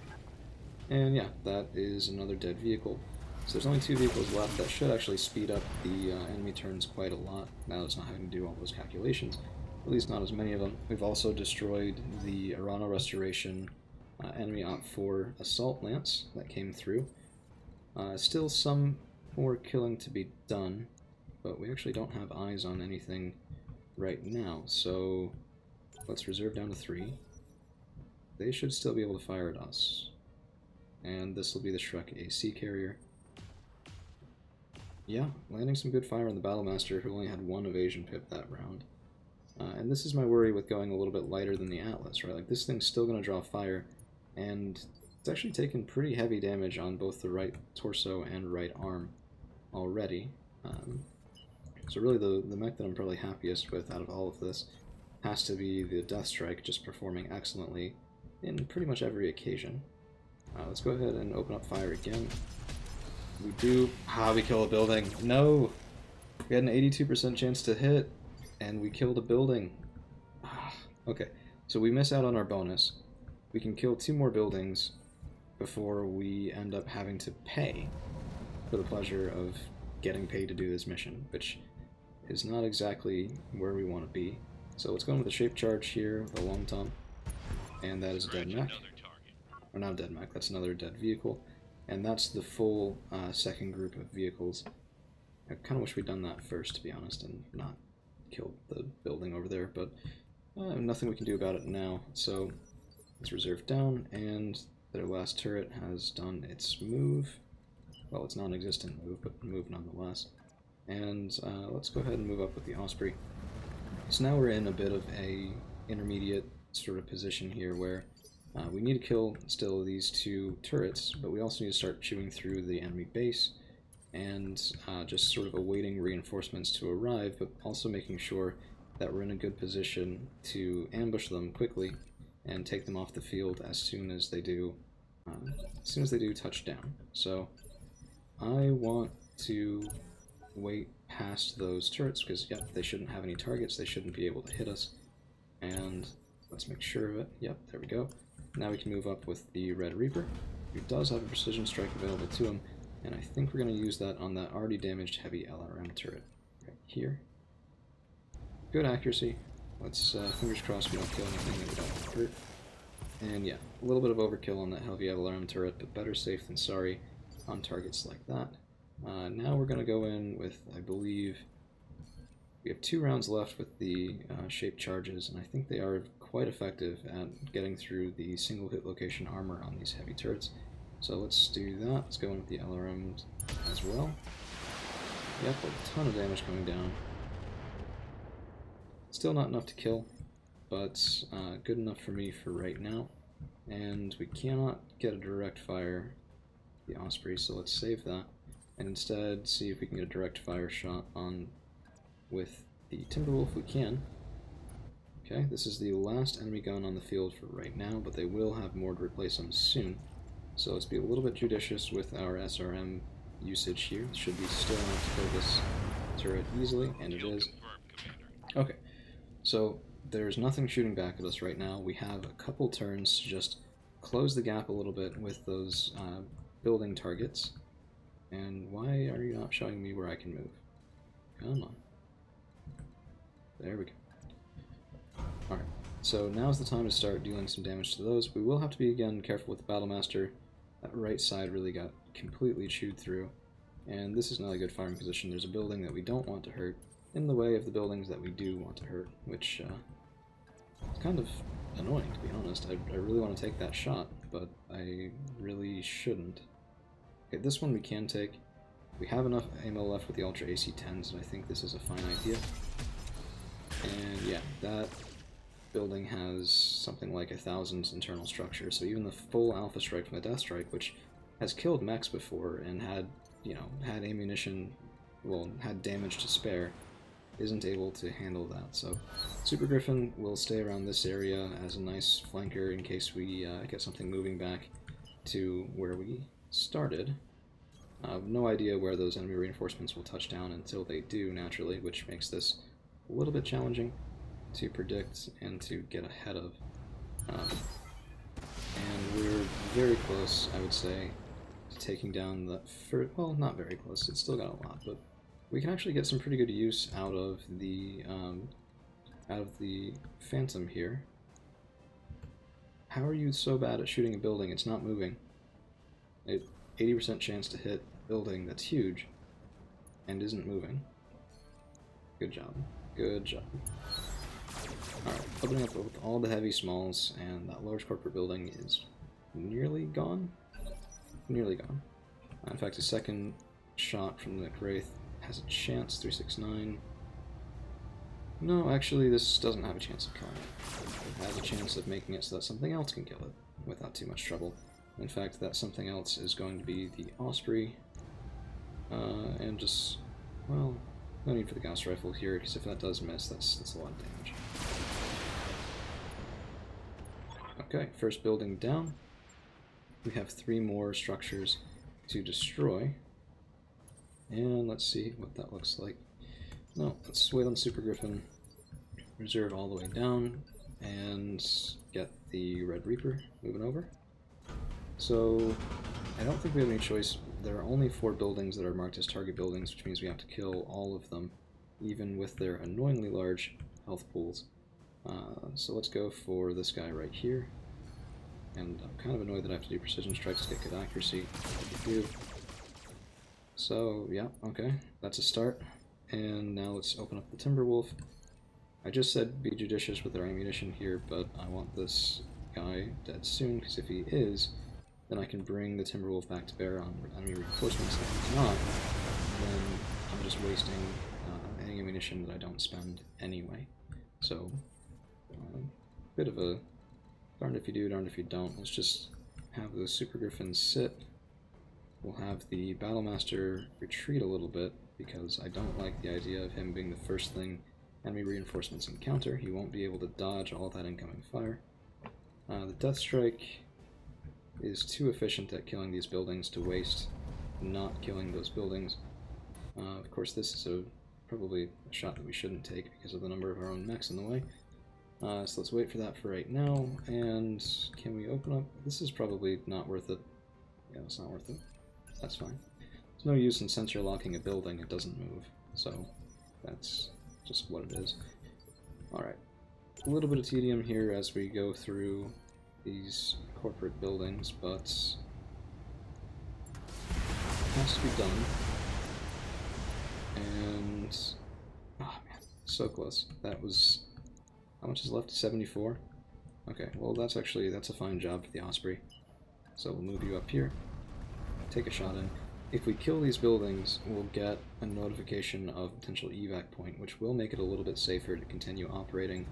And yeah, that is another dead vehicle. So there's only 2 vehicles left. That should actually speed up the enemy turns quite a lot, now it's not having to do all those calculations. At least not as many of them. We've also destroyed the Arana Restoration enemy Op 4 Assault Lance that came through. Still some more killing to be done, but we actually don't have eyes on anything right now, so let's reserve down to 3. They should still be able to fire at us. And this will be the Shrek AC carrier. Yeah, landing some good fire on the Battlemaster, who only had 1 evasion pip that round. And this is my worry with going a little bit lighter than the Atlas, right? Like, this thing's still going to draw fire, and it's actually taken pretty heavy damage on both the right torso and right arm already. So really the mech that I'm probably happiest with out of all of this has to be the Death Strike, just performing excellently in pretty much every occasion. Let's go ahead and open up fire again. We do... we kill a building. No! We had an 82% chance to hit, and we killed a building. Okay, so we miss out on our bonus. We can kill 2 more buildings before we end up having to pay for the pleasure of getting paid to do this mission, which is not exactly where we want to be. So let's go in with a shape charge here with a long tom, and that is a dead mech. Or not a dead mech, that's another dead vehicle. And that's the full second group of vehicles. I kind of wish we'd done that first, to be honest, and not killed the building over there, but nothing we can do about it now. So let's reserve down, and their last turret has done its move. Well, it's non-existent move, but move nonetheless. And let's go ahead and move up with the Osprey. So now we're in a bit of a intermediate sort of position here where we need to kill still these 2 turrets, but we also need to start chewing through the enemy base and just sort of awaiting reinforcements to arrive, but also making sure that we're in a good position to ambush them quickly and take them off the field as soon as they do touch down. So I want to wait past those turrets, because, yep, they shouldn't have any targets, they shouldn't be able to hit us. And let's make sure of it. Yep, there we go. Now we can move up with the Red Reaper, who does have a precision strike available to him, and I think we're going to use that on that already damaged heavy LRM turret right here. Good accuracy. Let's fingers crossed we don't kill anything that we don't want to hurt. And yeah, a little bit of overkill on that heavy LRM turret, but better safe than sorry on targets like that. Now we're going to go in with, I believe, we have 2 rounds left with the shaped charges, and I think they are quite effective at getting through the single hit location armor on these heavy turrets. So let's do that. Let's go in with the LRMs as well. Yep, a ton of damage coming down. Still not enough to kill, but good enough for me for right now. And we cannot get a direct fire the Osprey, so let's save that. And instead see if we can get a direct fire shot on with the Timberwolf. We can. Okay, this is the last enemy gun on the field for right now, but they will have more to replace them soon. So let's be a little bit judicious with our SRM usage here. It should be still enough to kill this turret easily, and it is. Okay, so there's nothing shooting back at us right now. We have a couple turns to just close the gap a little bit with those building targets. And why are you not showing me where I can move? Come on. There we go. Alright, so now's the time to start dealing some damage to those. We will have to be, again, careful with the Battlemaster. That right side really got completely chewed through. And this is not a good firing position. There's a building that we don't want to hurt in the way of the buildings that we do want to hurt, which is kind of annoying, to be honest. I really want to take that shot, but I really shouldn't. Okay, this one we can take. We have enough ammo left with the Ultra AC-10s, and I think this is a fine idea. And yeah, that building has something like 1,000 internal structure, so even the full Alpha Strike from the Death Strike, which has killed mechs before and had, you know, had ammunition, well, had damage to spare, isn't able to handle that. So Super Griffin will stay around this area as a nice flanker in case we get something moving back to where we started. No idea where those enemy reinforcements will touch down until they do, naturally, which makes this a little bit challenging to predict and to get ahead of. And we're very close, I would say, to taking down the first, well, not very close, it's still got a lot, but we can actually get some pretty good use out of the Phantom here. How are you so bad at shooting a building? It's not moving. 80% chance to hit a building that's huge and isn't moving. Good job. Good job. Alright, opening up with all the heavy smalls, and that large corporate building is nearly gone? Nearly gone. In fact, a second shot from the Wraith has a chance, 369. No, actually, this doesn't have a chance of killing it. It has a chance of making it so that something else can kill it without too much trouble. In fact, that something else is going to be the Osprey. And just, well, no need for the Gauss Rifle here, because if that does miss, that's a lot of damage. Okay, first building down. We have 3 more structures to destroy. And let's see what that looks like. No, let's wait on Super Griffin, reserve all the way down, and get the Red Reaper moving over. So, I don't think we have any choice. There are only 4 buildings that are marked as target buildings, which means we have to kill all of them, even with their annoyingly large health pools. So let's go for this guy right here. And I'm kind of annoyed that I have to do precision strikes to get good accuracy. So, yeah, okay, that's a start. And now let's open up the Timberwolf. I just said be judicious with our ammunition here, but I want this guy dead soon, because if he is, then I can bring the Timberwolf back to bear on enemy reinforcements. If he's not, then I'm just wasting any ammunition that I don't spend anyway. So, bit of a darned if you do, darned if you don't. Let's just have the Super Griffin sit. We'll have the Battlemaster retreat a little bit, because I don't like the idea of him being the first thing enemy reinforcements encounter. He won't be able to dodge all that incoming fire. The Death Strike is too efficient at killing these buildings to waste not killing those buildings. Of course, this is probably a shot that we shouldn't take because of the number of our own mechs in the way. So let's wait for that for right now, and can we open up? This is probably not worth it. Yeah, it's not worth it. That's fine. There's no use in sensor locking a building, it doesn't move, so that's just what it is. Alright, a little bit of tedium here as we go through these corporate buildings, but it has to be done. And, oh man, so close. That was, how much is left? 74? Okay, well that's a fine job for the Osprey. So we'll move you up here, take a shot in. If we kill these buildings, we'll get a notification of potential evac point, which will make it a little bit safer to continue operating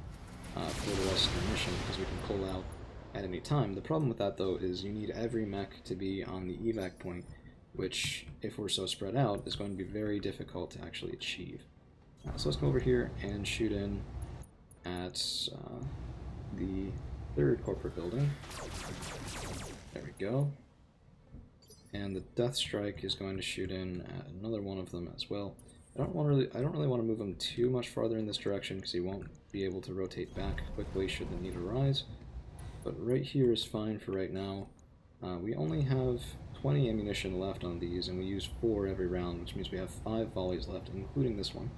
for the rest of the mission, because we can pull out at any time. The problem with that, though, is you need every mech to be on the evac point, which, if we're so spread out, is going to be very difficult to actually achieve. So let's go over here and shoot in at the third corporate building. There we go. And the Death Strike is going to shoot in at another one of them as well. I don't really want to move him too much farther in this direction because he won't be able to rotate back quickly should the need arise. But right here is fine for right now. We only have 20 ammunition left on these, and we use 4 every round, which means we have 5 volleys left, including this one.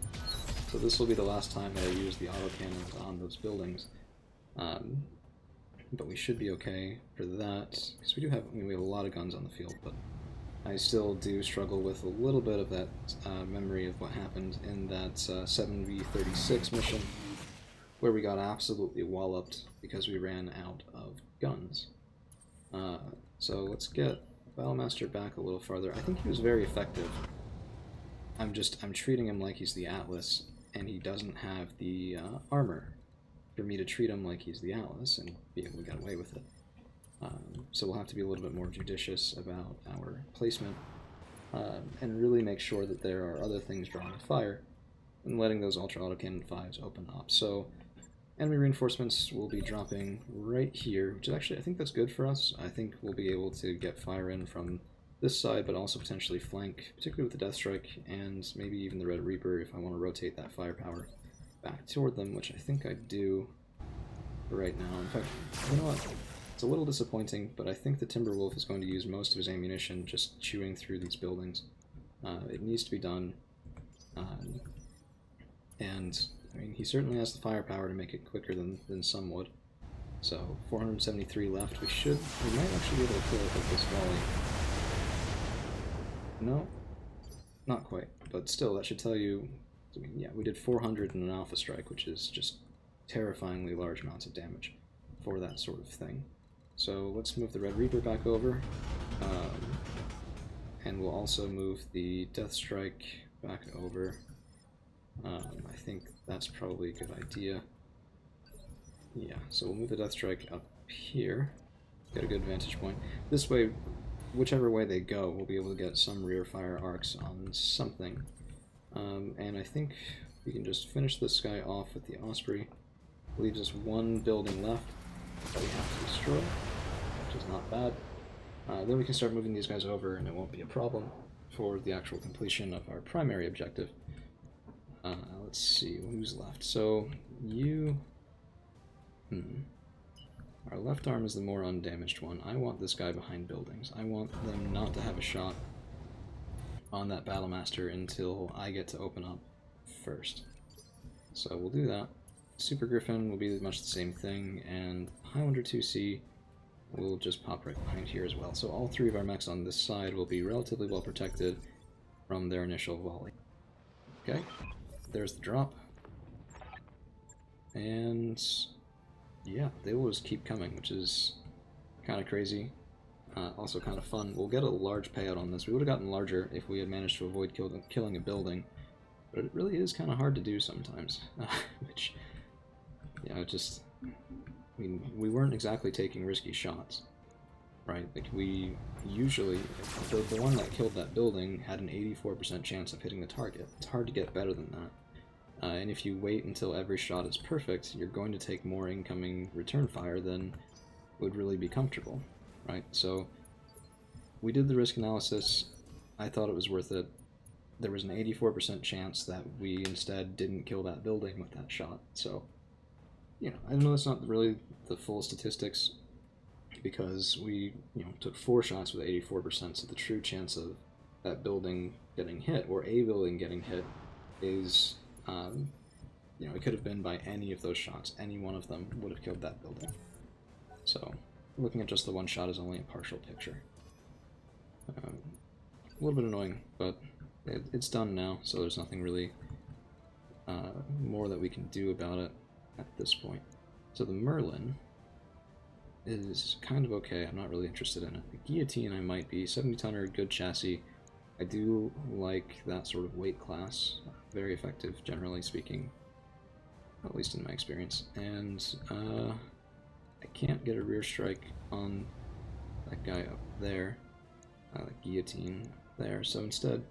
So this will be the last time that I use the autocannons on those buildings. But we should be okay for that, because we do have, we have a lot of guns on the field, but I still do struggle with a little bit of that memory of what happened in that 7v36 mission, where we got absolutely walloped because we ran out of guns. So let's get Battlemaster back a little farther. I think he was very effective. I'm treating him like he's the Atlas, and he doesn't have the armor for me to treat him like he's the Atlas and be able to get away with it. So we'll have to be a little bit more judicious about our placement and really make sure that there are other things drawing fire and letting those Ultra Autocannon 5s open up. So enemy reinforcements will be dropping right here, which is actually, I think that's good for us. I think we'll be able to get fire in from this side, but also potentially flank, particularly with the Death Strike and maybe even the Red Reaper if I want to rotate that firepower back toward them, which I think I do right now. In fact, you know what? It's a little disappointing, but I think the Timberwolf is going to use most of his ammunition just chewing through these buildings. It needs to be done, and I mean, he certainly has the firepower to make it quicker than some would. So 473 left. We might actually be able to kill it with this volley. No, not quite, but still, that should tell you. I mean, yeah, we did 400 in an Alpha Strike, which is just terrifyingly large amounts of damage for that sort of thing. So let's move the Red Reaper back over, and we'll also move the Death Strike back over. I think that's probably a good idea. Yeah, so we'll move the Death Strike up here, get a good vantage point. This way, whichever way they go, we'll be able to get some rear fire arcs on something. And I think we can just finish this guy off with the Osprey. Leaves us one building left that we have to destroy, which is not bad. Then we can start moving these guys over, and it won't be a problem for the actual completion of our primary objective. Let's see, who's left? So, you... Our left arm is the more undamaged one. I want this guy behind buildings. I want them not to have a shot on that Battlemaster until I get to open up first. So we'll do that. Super Griffin will be much the same thing, and Highlander 2C will just pop right behind here as well. So all 3 of our mechs on this side will be relatively well protected from their initial volley. Okay, there's the drop. And yeah, they will just keep coming, which is kind of crazy. Also kind of fun. We'll get a large payout on this. We would have gotten larger if we had managed to avoid killing a building, but it really is kind of hard to do sometimes. Which, yeah, just, I mean, we weren't exactly taking risky shots, right? Like, we usually, the one that killed that building had an 84% chance of hitting the target. It's hard to get better than that. And if you wait until every shot is perfect, you're going to take more incoming return fire than would really be comfortable, right? So we did the risk analysis. I thought it was worth it. there was an 84% chance that we instead didn't kill that building with that shot. So, you know, I know that's not really the full statistics because we, took 4 shots with 84%, so the true chance of that building getting hit, or a building getting hit, is, it could have been by any of those shots. Any one of them would have killed that building. So, looking at just the one shot is only a partial picture. A little bit annoying, but it's done now, so there's nothing really more that we can do about it at this point. So the Merlin is kind of okay. I'm not really interested in it. The Guillotine I might be. 70-tonner, good chassis. I do like that sort of weight class. Very effective, generally speaking, at least in my experience. And I can't get a rear strike on that guy up there, the Guillotine there. So instead,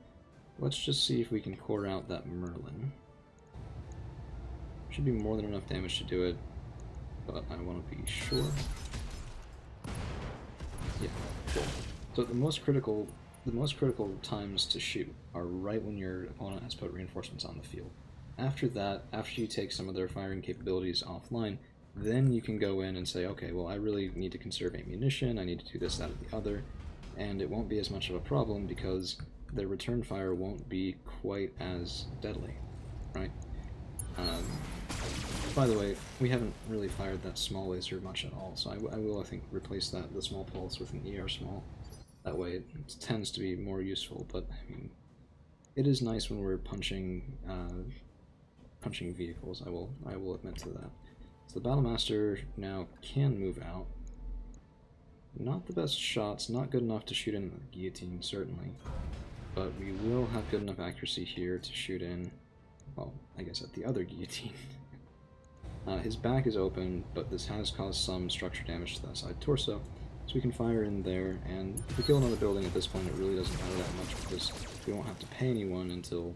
let's just see if we can core out that Merlin. Should be more than enough damage to do it, but I want to be sure. Yeah, cool. So the most critical times to shoot are right when your opponent has put reinforcements on the field. After that, after you take some of their firing capabilities offline, then you can go in and say, okay, well, I really need to conserve ammunition, I need to do this, that, or the other, and it won't be as much of a problem because their return fire won't be quite as deadly, right? By the way, we haven't really fired that small laser much at all, so I will, I think, replace the small pulse with an ER small. That way it tends to be more useful, but I mean, it is nice when we're punching vehicles, I will admit to that. So the Battlemaster now can move out. Not the best shots, not good enough to shoot in the Guillotine, certainly, but we will have good enough accuracy here to shoot in, well, I guess at the other Guillotine. His back is open, but this has caused some structure damage to that side torso, so we can fire in there, and if we kill another building at this point, it really doesn't matter that much because we won't have to pay anyone until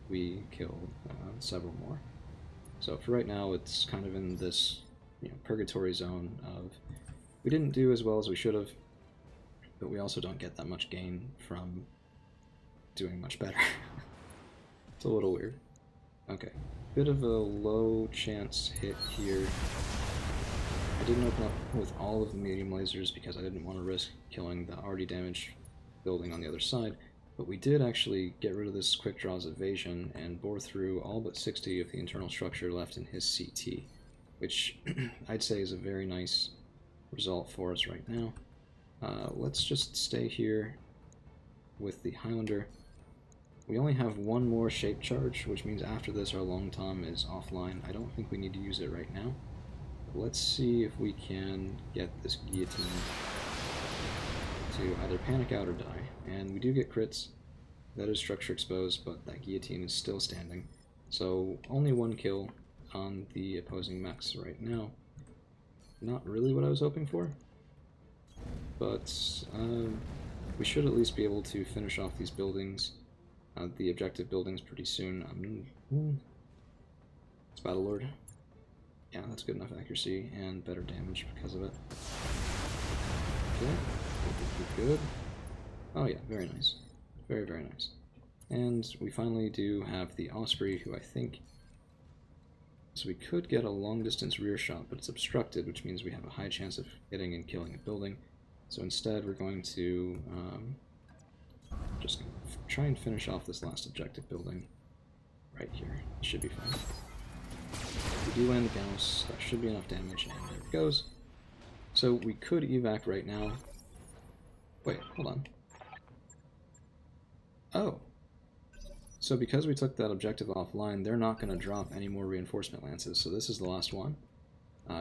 we kill several more. So for right now, it's kind of in this purgatory zone of we didn't do as well as we should have, but we also don't get that much gain from doing much better. It's a little weird. Okay, bit of a low chance hit here. I didn't open up with all of the medium lasers because I didn't want to risk killing the already damaged building on the other side, but we did actually get rid of this quick draw's evasion and bore through all but 60 of the internal structure left in his CT, which I'd say is a very nice result for us right now. Let's just stay here with the Highlander. We only have one more shape charge, which means after this our long tom is offline. I don't think we need to use it right now. Let's see if we can get this Guillotine to either panic out or die. And we do get crits. That is structure exposed, but that Guillotine is still standing. So only one kill on the opposing mechs right now. Not really what I was hoping for, but we should at least be able to finish off these buildings, the objective buildings, pretty soon. It's Battlelord. Yeah, that's good enough accuracy and better damage because of it. Okay, good. Oh yeah, very nice. Very, very nice. And we finally do have the Osprey, who I think... So we could get a long-distance rear shot, but it's obstructed, which means we have a high chance of hitting and killing a building. So instead we're going to just try and finish off this last objective building right here. It should be fine. If we do land the Gauss, that should be enough damage, and there it goes. So we could evac right now. Wait, hold on. Oh. So because we took that objective offline, they're not going to drop any more reinforcement lances, so this is the last one.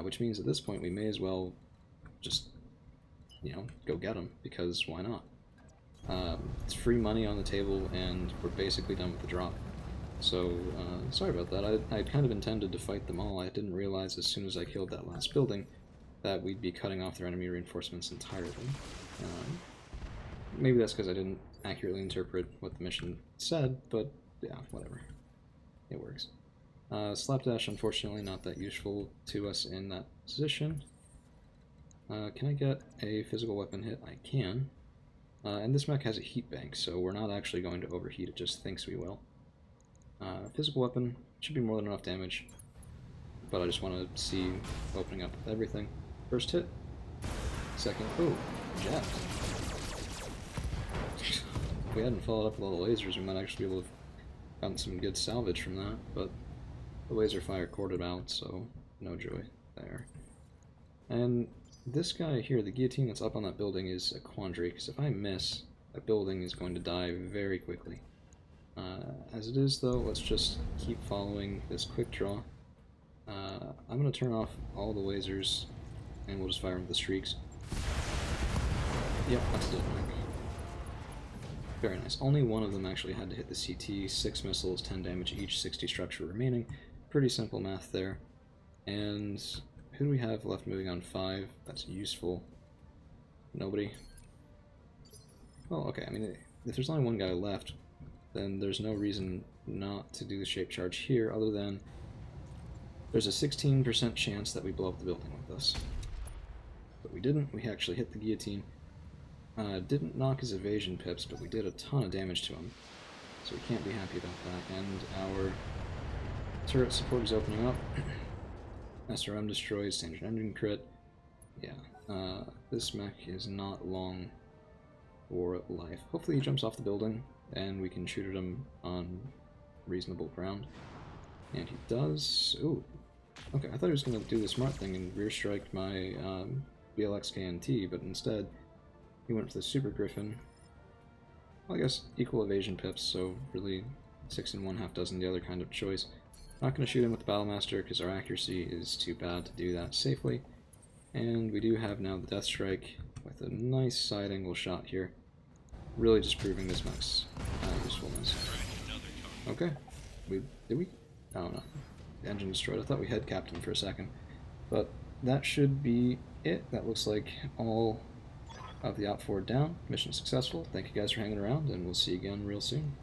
Which means at this point we may as well just, go get them, because why not? It's free money on the table, and we're basically done with the drop. So, sorry about that. I kind of intended to fight them all. I didn't realize as soon as I killed that last building that we'd be cutting off their enemy reinforcements entirely. Maybe that's because I didn't accurately interpret what the mission said, but yeah, whatever. It works. Slapdash, unfortunately, not that useful to us in that position. Can I get a physical weapon hit? I can. And this mech has a heat bank, so we're not actually going to overheat, it just thinks we will. Physical weapon, should be more than enough damage, but I just want to see opening up with everything. First hit, second, oh, jabbed. If we hadn't followed up with all the lasers, we might actually be able to have gotten some good salvage from that, but the laser fire corded out, so no joy there. And this guy here, the guillotine that's up on that building, is a quandary, because if I miss, that building is going to die very quickly. As it is, though, let's just keep following this quick draw. I'm going to turn off all the lasers, and we'll just fire with the streaks. Yep, that's it. Very nice. Only one of them actually had to hit the CT, 6 missiles, 10 damage each, 60 structure remaining. Pretty simple math there. And who do we have left moving on 5? That's useful. Nobody. Well, okay, I mean, if there's only one guy left, then there's no reason not to do the shape charge here, other than there's a 16% chance that we blow up the building with this. But we didn't. We actually hit the guillotine. Didn't knock his evasion pips, but we did a ton of damage to him. So we can't be happy about that. And our turret support is opening up. SRM destroyed, standard engine crit. Yeah, this mech is not long for life. Hopefully he jumps off the building, and we can shoot at him on reasonable ground. And he does. Ooh. Okay, I thought he was going to do the smart thing and rear strike my BLX KNT, but instead he went for the Super Griffin. Well, I guess equal evasion pips, so really 6 and 1/2 dozen the other kind of choice. Not going to shoot him with the Battlemaster because our accuracy is too bad to do that safely. And we do have now the Death Strike with a nice side angle shot here. Really just proving this mech's usefulness. Okay. Did we? I don't know. The engine destroyed. I thought we had capped him for a second. But that should be it. That looks like all of the Op 4 down. Mission successful. Thank you guys for hanging around, and we'll see you again real soon.